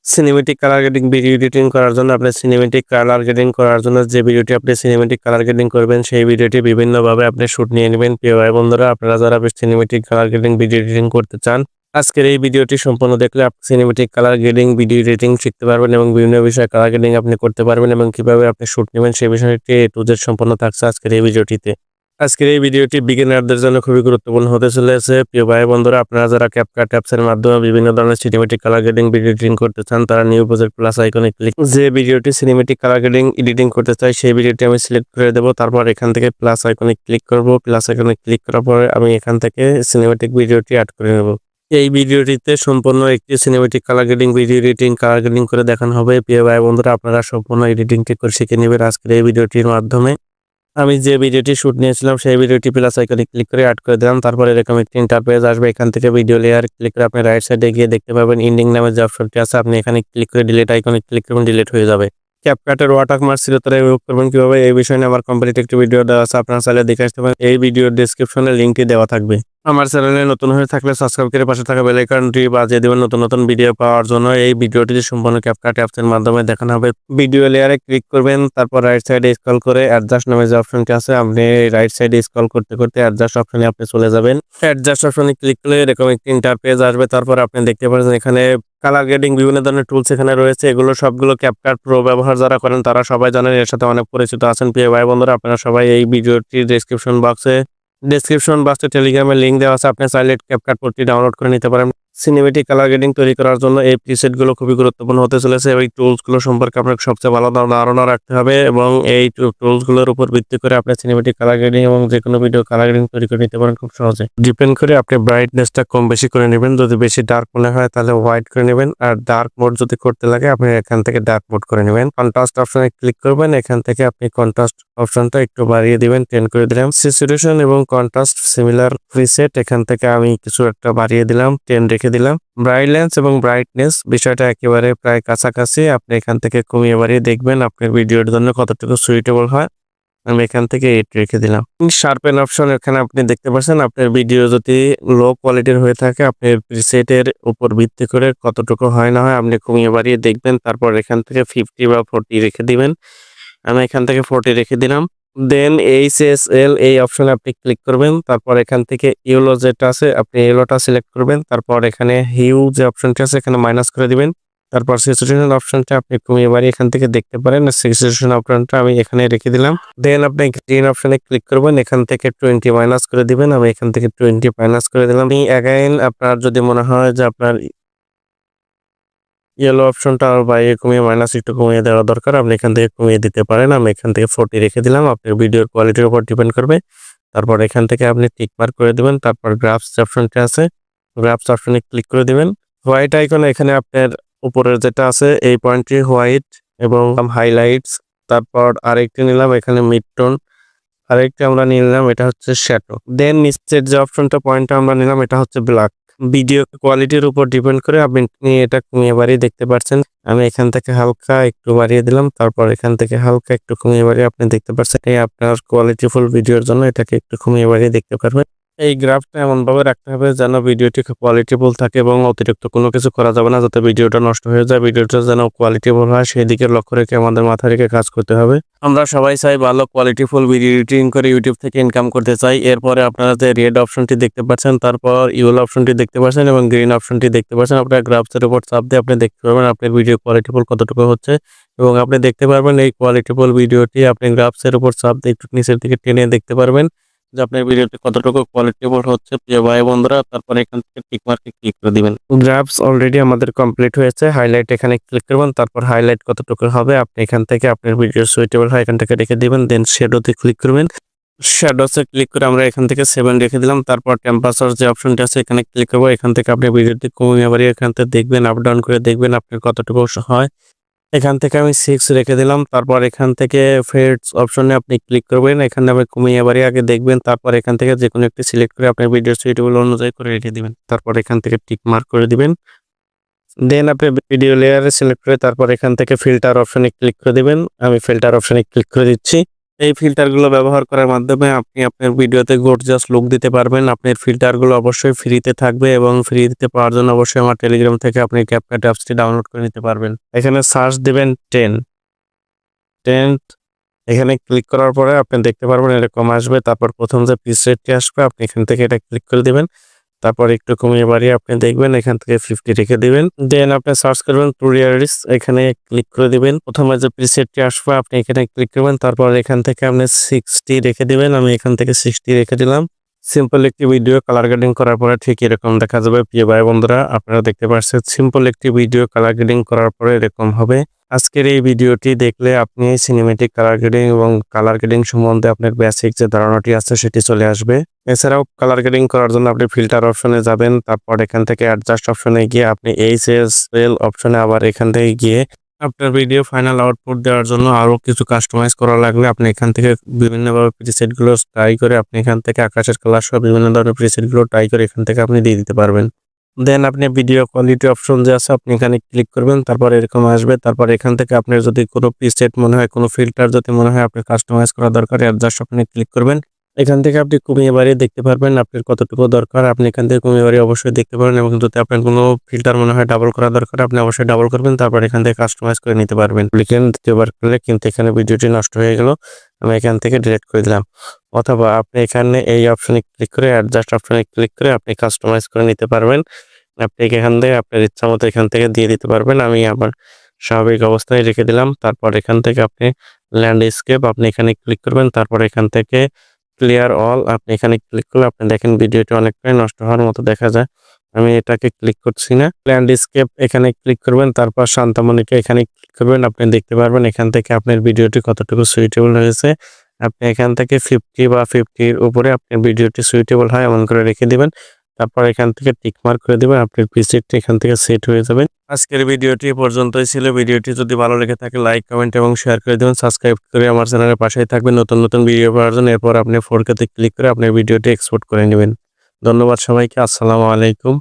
Cinematic colour grading video editing করার জন্য আপনি সিনেমেটিক কালার গ্রেডিং করার জন্য যে ভিডিওটি আপনি সিনেমেটিক কালার গ্রেডিং করবেন সেই ভিডিওটি বিভিন্নভাবে আপনি শুট নিয়ে নেবেন। প্রিয় ভাই বন্ধুরা, আপনারা যারা cinematic colour grading video editing করতে চান, আজকের এই ভিডিওটি সম্পূর্ণ দেখলে আপনি cinematic colour grading video editing শিখতে পারবেন এবং বিভিন্ন বিষয়ে কালার গ্রেডিং আপনি করতে পারবেন এবং কিভাবে আপনি শুট নেবেন সেই বিষয়টি A to Z সম্পূর্ণ থাকছে আজকের এই ভিডিওটিতে। আজকের এই ভিডিওটি বিগিনারদের জন্য খুবই গুরুত্বপূর্ণ হতে চলেছে। প্রিয় ভাই বন্ধুরা, আপনারা যারা ক্যাপকাট অ্যাপসের মাধ্যমে বিভিন্ন ধরনের cinematic colour grading video editing করতে চান, তারা নিউ প্রজেক্ট প্লাস আইকনে ক্লিক যে ভিডিওটি সিনেমেটিক কালার গ্রেডিং এডিটিং করতে চাই সেই ভিডিওটি আমি সিলেক্ট করে দেব। তারপর এখান থেকে প্লাস আইকনে ক্লিক করব। প্লাস আইকনে ক্লিক করার পরে আমি এখান থেকে সিনেমেটিক ভিডিওটি অ্যাড করে নেব। এই ভিডিওটিতে সম্পূর্ণ একটি cinematic colour grading video editing colour grading করে দেখানো হবে। প্রিয় ভাই বন্ধুরা, আপনারা সম্পূর্ণ এডিটিংটি করে শিখে নেবেন আজকের এই ভিডিওটির মাধ্যমে। আমি যে ভিডিওটি শুট নিয়েছিলাম সেই ভিডিওটি প্লাস আইকনে ক্লিক করে অ্যাড করে দিলাম। তারপরে এরকম একটি ইন্টারফেস আসবে। এখান থেকে ভিডিও লেয়ার ক্লিক করে আপনি রাইট সাইডে গিয়ে দেখতে পাবেন এন্ডিং নামের যে অপশনটি আছে, আপনি এখানে ক্লিক করে ডিলিট আইকনে ক্লিক করবেন, ডিলিট হয়ে যাবে। ক্যাপকাটের ওয়াটারমার্ক চিরতরে রিমুভ করবেন কিভাবে এই বিষয়ে নিয়ে আমার কমপ্লিট একটি ভিডিও দেওয়া আছে, আপনারা চাইলে দেখে আসতে পারেন। এই ভিডিওর ডেসক্রিপশনে লিঙ্কটি দেওয়া থাকবে। আমার চ্যানেলে নতুন হয়ে থাকলে সাবস্ক্রাইব করে পাশে থাকা বেল আইকনটি বাজিয়ে দেবেন নতুন নতুন ভিডিও পাওয়ার জন্য। এই ভিডিওটি সম্পূর্ণ ক্যাপকাট অ্যাপসের মাধ্যমে দেখানো হবে। ভিডিও লেয়ারে ক্লিক করবেন, তারপর রাইট সাইডে স্ক্রল করে অ্যাডজাস্ট নামে যে অপশনটি আছে, আপনি রাইট সাইডে স্ক্রল করতে করতে অ্যাডজাস্ট অপশনে আপনি চলে যাবেন। অ্যাডজাস্ট অপশনে ক্লিক করলে এরকম একটি ইন্টারফেস আসবে। তারপর আপনি দেখতে পাচ্ছেন এখানে কালার গ্রেডিং বিভিন্ন ধরনের টুলস এখানে রয়েছে। এগুলো সবগুলো ক্যাপকাট প্রো ব্যবহার যারা করেন তারা সবাই জানেন, এর সাথে অনেক পরিচিত আছেন। প্রিয় ভাই বন্ধুরা, আপনারা সবাই এই ভিডিওটির ডেসক্রিপশন বক্সে টেলিগ্রামের লিঙ্ক দেওয়া আছে, আপনি চাইলে ক্যাপকাট প্রোটি ডাউনলোড করে নিতে পারেন। সিনেমেটিক কালার গ্রেডিং তৈরি করার জন্য এই প্রিসেটগুলো খুবই গুরুত্বপূর্ণ হতে চলেছে। এই টুলসগুলো সম্পর্কে আপনাকে সবচেয়ে ভালো ধারণা রাখতে হবে এবং এই টুলসগুলোর উপর ভিত্তি করে আপনি সিনেমেটিক কালার গ্রেডিং এবং যে কোনো ভিডিও কালার গ্রেডিং তৈরি করে নিতে পারেন খুব সহজে। ডিপেন্ড করে আপনি ব্রাইটনেসটা কম বেশি করে নেবেন। যদি বেশি ডার্ক মনে হয় তাহলে হোয়াইট করে নেবেন, আর ডার্ক মোড যদি করতে লাগে আপনি এখান থেকে ডার্ক মোড করে নেবেন। কন্ট্রাস্ট অপশনে ক্লিক করবেন, এখান থেকে আপনি কন্ট্রাস্ট অপশনটা একটু বাড়িয়ে দিবেন, 10 করে দিলাম। স্যাচুরেশন এবং কন্ট্রাস্ট সিমিলার প্রিসেট, এখান থেকে আমি কিছু একটা বাড়িয়ে দিলাম, 10 রেখে দিলাম। ব্রাইটনেস এবং ব্রাইটনেস বিষয়টা একেবারে প্রায় কাছাকাছি, আপনি এখান থেকে কমিয়ে বাড়িয়ে দেখবেন আপনার ভিডিওর জন্য কতটুকু সুইটেবল হয়। আমি এখান থেকে 8 রেখে দিলাম। শার্পেন অপশন, এখানে আপনি দেখতে পাচ্ছেন আপনার ভিডিও যদি লো কোয়ালিটির হয়ে থাকে আপনি প্রিসেটের উপর ভিত্তি করে কতটুকু হয় না হয় আপনি কমিয়ে বাড়িয়ে দেখবেন। তারপর এখান থেকে 50 বা 40 রেখে দিবেন। আমি এখান থেকে 40 রেখে দিলাম। দেন HSL এই অপশনে আপনি ক্লিক করবেন। তারপর এখান থেকে ইয়েলো যেটা আছে আপনি ইয়েলোটা সিলেক্ট করবেন। তারপর এখানে হিউ যে অপশনটা আছে এখানে মাইনাস করে দিবেন। তারপর স্যাচুরেশন অপশনটা আপনি কমিয়ে বাড়িয়ে এখান থেকে দেখতে পারেন। স্যাচুরেশন অপশনটা আমি এখানে রেখে দিলাম। দেন আপনি গ্রিন অপশনে ক্লিক করবেন, এখান থেকে 20 মাইনাস করে দিবেন। আমি এখান থেকে 20 মাইনাস করে দিলাম। অ্যাগাইন আপনার যদি মনে হয় যে আপনার ইয়েলো অপশনটা বাইরে কমিয়ে মাইনাস একটু কমিয়ে দেওয়া দরকার, আপনি এখান থেকে কমিয়ে দিতে পারেন। আমি এখান থেকে 40 রেখে দিলাম। আপনার ভিডিওর কোয়ালিটির উপর ডিপেন্ড করবে। তারপর এখান থেকে আপনি টিক মার্ক করে দিবেন। তারপর গ্রাফস অপশনটা আছে, গ্রাফস অপশনে ক্লিক করে দিবেন। হোয়াইট আইকন এখানে আপনার উপরের যেটা আছে এই পয়েন্টটি হোয়াইট এবং হাইলাইটস। তারপর আরেকটি নিলাম এখানে মিড টোন, আরেকটি আমরা নিলাম এটা হচ্ছে শ্যাডো। দেন নিচের যে অপশনটা পয়েন্টটা আমরা নিলাম এটা হচ্ছে ব্ল্যাক। ভিডিও কোয়ালিটির উপর ডিপেন্ড করে আপনি এটা কমিয়ে বাড়িয়ে দেখতে পাচ্ছেন। আমি এখান থেকে হালকা একটু বাড়িয়ে দিলাম, তারপর এখান থেকে হালকা একটু কমিয়ে বাড়িয়ে আপনি দেখতে পাচ্ছেন। এই আপনার কোয়ালিটিফুল ভিডিওর জন্য এটাকে একটু কমিয়ে বাড়িয়ে দেখতে পারবেন। এই গ্রাফটা এমনভাবে রাখতে হবে যেন ভিডিওটি কোয়ালিটিফুল থাকে এবং অতিরিক্ত কোনো কিছু করা যাবে না যাতে ভিডিওটা নষ্ট হয়ে যায়। ভিডিওটা যেন কোয়ালিটিফুল হয় সেই দিকে লক্ষ্য রেখে আমাদের মাথা রেখে কাজ করতে হবে। আমরা সবাই চাই ভালো কোয়ালিটিফুল ভিডিও এডিটিং করে ইউটিউব থেকে ইনকাম করতে চাই। এরপরে আপনারা যে রেড অপশনটি দেখতে পাচ্ছেন, তারপর ইয়েলো অপশনটি দেখতে পাচ্ছেন এবং গ্রিন অপশনটি দেখতে পাচ্ছেন, আপনার গ্রাফসের উপর চাপ দিয়ে আপনি দেখতে পারবেন আপনার ভিডিও কোয়ালিটিফুল কতটুকু হচ্ছে এবং আপনি দেখতে পারবেন এই কোয়ালিটিফুল ভিডিওটি আপনি গ্রাফসের উপর চাপ দিয়ে একটু নিচের দিকে টেনে দেখতে পারবেন যে আপনার ভিডিওটি কতটুকু কোয়ালিটিফুল হচ্ছে। প্রিয় ভাই বন্ধুরা, তারপর এখান থেকে টিক মার্কে ক্লিক করে দিবেন। গ্রাফস অলরেডি আমাদের কমপ্লিট হয়েছে। হাইলাইট এখানে ক্লিক করবেন, তারপর হাইলাইট কতটুকু হবে আপনি এখান থেকে আপনার ভিডিও সুইটেবল হয় এখান থেকে রেখে দিবেন। দেন শ্যাডোতে ক্লিক করবেন। শ্যাডোতে ক্লিক করে আমরা এখান থেকে 7 রেখে দিলাম। তারপর টেম্পারেচার যে অপশনটা আছে এখানে ক্লিক করবো। এখান থেকে আপনি ভিডিওটি কমিয়ে বাড়িয়ে এখান থেকে দেখবেন, আপ ডাউন করে দেখবেন আপনার কতটুকু হয়। এখান থেকে আমি 6 রেখে দিলাম। তারপর এখান থেকে ফেডস অপশনে আপনি ক্লিক করবেন, এখানে আপনি কমিয়ে বাড়িয়ে আগে দেখবেন। তারপর এখান থেকে যে কোনো একটি সিলেক্ট করে আপনার ভিডিও সুইটেবল অনুযায়ী করে রেখে দিবেন। তারপর এখান থেকে টিক মার্ক করে দিবেন। দেন আপনি ভিডিও লেয়ারে সিলেক্ট করে তারপর এখান থেকে ফিল্টার অপশনে ক্লিক করে দিবেন। আমি ফিল্টার অপশনে ক্লিক করে দিচ্ছি। এই ফিল্টারগুলো ব্যবহার করার মাধ্যমে আপনি আপনার ভিডিওতে গর্জিয়াস লুক দিতে পারবেন। আপনার ফিল্টারগুলো অবশ্যই ফ্রিতে থাকবে এবং ফ্রিতে পাওয়ার জন্য অবশ্যই আমার টেলিগ্রাম থেকে আপনি ক্যাপকাট অ্যাপসটি ডাউনলোড করে নিতে পারবেন। এখানে সার্চ দিবেন 10 এখানে ক্লিক করার পরে আপনি দেখতে পারবেন এরকম আসবে। তারপর প্রথম যে প্রিসেটটি আসবে আপনি এখান থেকে এটা ক্লিক করে দিবেন। তারপর একটু কমিয়ে বাড়িয়ে আপনি দেখবেন এখান থেকে 50 রেখে দিবেন। দেন আপনি সার্চ করবেন টুরিয়ালিস, এখানে ক্লিক করে দিবেন। প্রথমে যে প্রিসেটটি আসবে আপনি এখানে ক্লিক করবেন। তারপর এখান থেকে আপনি 60 রেখে দিবেন। আমি এখান থেকে 60 রেখে দিলাম। সিম্পল একটি ভিডিও কালার গ্রেডিং করার পরে ঠিক এরকম দেখা যাবে। প্রিয় ভাই বন্ধুরা, আপনারা দেখতে পাচ্ছেন সিম্পল একটি ভিডিও কালার গ্রেডিং করার পরে এরকম হবে। আজকের এই ভিডিওটি দেখলে আপনি সিনেমেটিক কালার গ্রেডিং এবং কালার গ্রেডিং সম্বন্ধে আপনার বেসিক যে ধারণাটি আছে সেটি চলে আসবে। এছাড়াও কালার গ্রেডিং করার জন্য আপনি ফিল্টার অপশনে যাবেন। তারপর এখান থেকে অ্যাডজাস্ট অপশনে গিয়ে আপনি এইচএসএল অপশনে আবার এখান থেকে গিয়ে আপনার ভিডিও ফাইনাল আউটপুট দেওয়ার জন্য আরো কিছু কাস্টমাইজ করা লাগলে আপনি এখান থেকে বিভিন্নভাবে প্রিসেটগুলো ট্রাই করে আপনি এখান থেকে আকাশের কালার সহ বিভিন্ন ধরনের প্রিসেটগুলো ট্রাই করে এখান থেকে আপনি দিয়ে দিতে পারবেন। দেন আপনি ভিডিও কোয়ালিটি অপশন যে আছে আপনি এখানে ক্লিক করবেন। তারপর এরকম আসবে। তারপর এখান থেকে আপনার যদি কোনো প্রিসেট মনে হয়, কোনো ফিল্টার যদি মনে হয় আপনি কাস্টমাইজ করা দরকার, অ্যাডজাস্ট অপশনে ক্লিক করবেন। এখান থেকে আপনি কমিয়ে বাড়িয়ে দেখতে পারবেন আপনার কতটুকু দরকার। আপনি এখান থেকে কমিয়ে বাড়িয়ে অবশ্যই দেখতে পারেন এবং যদি আপনার কোনো ফিল্টার মনে হয় ডাবল করা দরকার আপনি অবশ্যই ডাবল করবেন। তারপর এখান থেকে কাস্টমাইজ করে নিতে পারবেন। লিখেন দ্বিতীয়বার করলে কিন্তু এখানে ভিডিওটি নষ্ট হয়ে গেল, আমি এখান থেকে ডিলিট করে দিলাম। অথবা আপনি এখানে এই অপশনে ক্লিক করে অ্যাডজাস্ট অপশনে ক্লিক করে আপনি কাস্টমাইজ করে নিতে পারবেন। আপনি এখান থেকে আপনার ইচ্ছা মতো এখান থেকে দিয়ে দিতে পারবেন। আমি আমার স্বাভাবিক অবস্থায় রেখে দিলাম। তারপর এখান থেকে আপনি ল্যান্ডস্কেপ আপনি এখানে ক্লিক করবেন। তারপর এখান থেকে ক্লিয়ার অল আপনি এখানে ক্লিক করলে আপনি দেখেন ভিডিওটি অনেকটাই নষ্ট হওয়ার মতো দেখা যায়। আমি এটাকে ক্লিক করছি না। ল্যান্ডস্কেপ এখানে ক্লিক করবেন। তারপর শান্তামণিকে এখানে ক্লিক করবেন। আপনি দেখতে পারবেন এখান থেকে আপনার ভিডিওটি কতটুকু সুইটেবল হয়েছে। আপনি এখান থেকে 50 বা 50-র উপরে আপনার ভিডিওটি সুইটেবল হয় এমন করে রেখে দিবেন। তারপর এখান থেকে টিক মার্ক করে দিবেন। আপনার প্রিসেটটি এখান থেকে সেট হয়ে যাবে। আজকের ভিডিওটি পর্যন্তই ছিল। ভিডিওটি যদি ভালো লেগে থাকে লাইক, কমেন্ট এবং শেয়ার করে দিবেন। সাবস্ক্রাইব করে আমার চ্যানেলের পাশেই থাকবেন নতুন নতুন ভিডিও পাওয়ার জন্য। এরপর আপনি 4K তে ক্লিক করে আপনার ভিডিওটি এক্সপোর্ট করে নেবেন। ধন্যবাদ সবাইকে। আসসালামু আলাইকুম।